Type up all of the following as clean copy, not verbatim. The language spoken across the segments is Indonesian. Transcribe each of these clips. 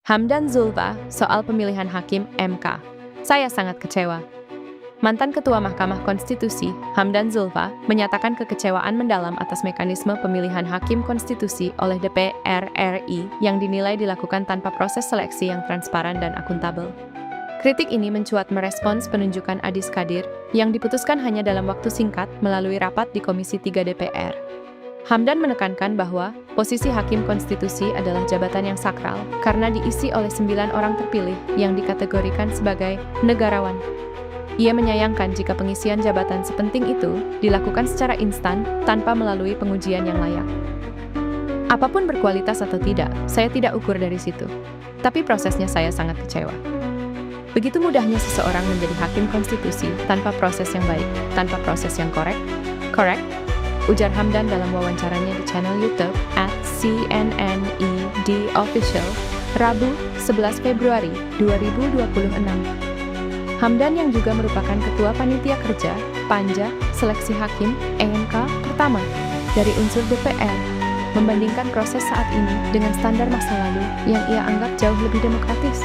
Hamdan Zulfa soal pemilihan hakim MK. Saya sangat kecewa. Mantan Ketua Mahkamah Konstitusi, Hamdan Zulfa, menyatakan kekecewaan mendalam atas mekanisme pemilihan hakim konstitusi oleh DPR RI yang dinilai dilakukan tanpa proses seleksi yang transparan dan akuntabel. Kritik ini mencuat merespons penunjukan Adis Kadir yang diputuskan hanya dalam waktu singkat melalui rapat di Komisi 3 DPR. Hamdan menekankan bahwa posisi hakim konstitusi adalah jabatan yang sakral karena diisi oleh 9 orang terpilih yang dikategorikan sebagai negarawan. Ia menyayangkan jika pengisian jabatan sepenting itu dilakukan secara instan tanpa melalui pengujian yang layak. Apapun berkualitas atau tidak, saya tidak ukur dari situ. Tapi prosesnya saya sangat kecewa. Begitu mudahnya seseorang menjadi hakim konstitusi tanpa proses yang baik, tanpa proses yang korek, ujar Hamdan dalam wawancaranya di channel YouTube @CNNED_Official, Rabu, 11 Februari 2026. Hamdan yang juga merupakan Ketua Panitia Kerja, Panja, Seleksi Hakim, EMK, pertama dari unsur DPR, membandingkan proses saat ini dengan standar masa lalu yang ia anggap jauh lebih demokratis.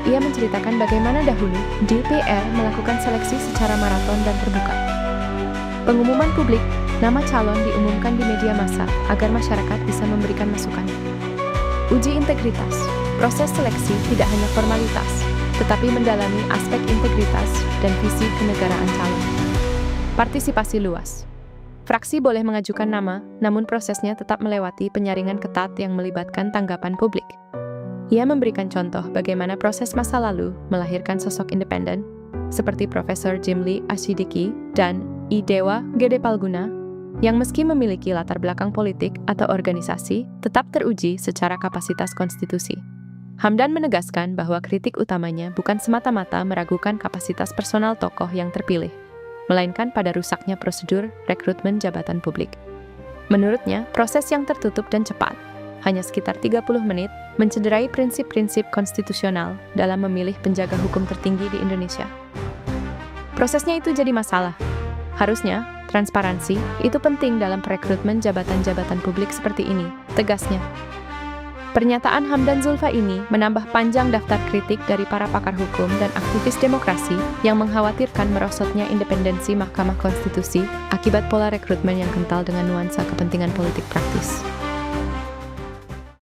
Ia menceritakan bagaimana dahulu DPR melakukan seleksi secara maraton dan terbuka. Pengumuman publik, nama calon diumumkan di media massa agar masyarakat bisa memberikan masukan. Uji integritas. Proses seleksi tidak hanya formalitas, tetapi mendalami aspek integritas dan visi kenegaraan calon. Partisipasi luas. Fraksi boleh mengajukan nama, namun prosesnya tetap melewati penyaringan ketat yang melibatkan tanggapan publik. Ia memberikan contoh bagaimana proses masa lalu melahirkan sosok independen, seperti Profesor Jimli Asyidiki dan I Dewa Gede Palguna, yang meski memiliki latar belakang politik atau organisasi, tetap teruji secara kapasitas konstitusi. Hamdan menegaskan bahwa kritik utamanya bukan semata-mata meragukan kapasitas personal tokoh yang terpilih, melainkan pada rusaknya prosedur rekrutmen jabatan publik. Menurutnya, proses yang tertutup dan cepat, hanya sekitar 30 menit, mencederai prinsip-prinsip konstitusional dalam memilih penjaga hukum tertinggi di Indonesia. Prosesnya itu jadi masalah. Harusnya, transparansi itu penting dalam perekrutmen jabatan-jabatan publik seperti ini, tegasnya. Pernyataan Hamdan Zulfa ini menambah panjang daftar kritik dari para pakar hukum dan aktivis demokrasi yang mengkhawatirkan merosotnya independensi Mahkamah Konstitusi akibat pola rekrutmen yang kental dengan nuansa kepentingan politik praktis.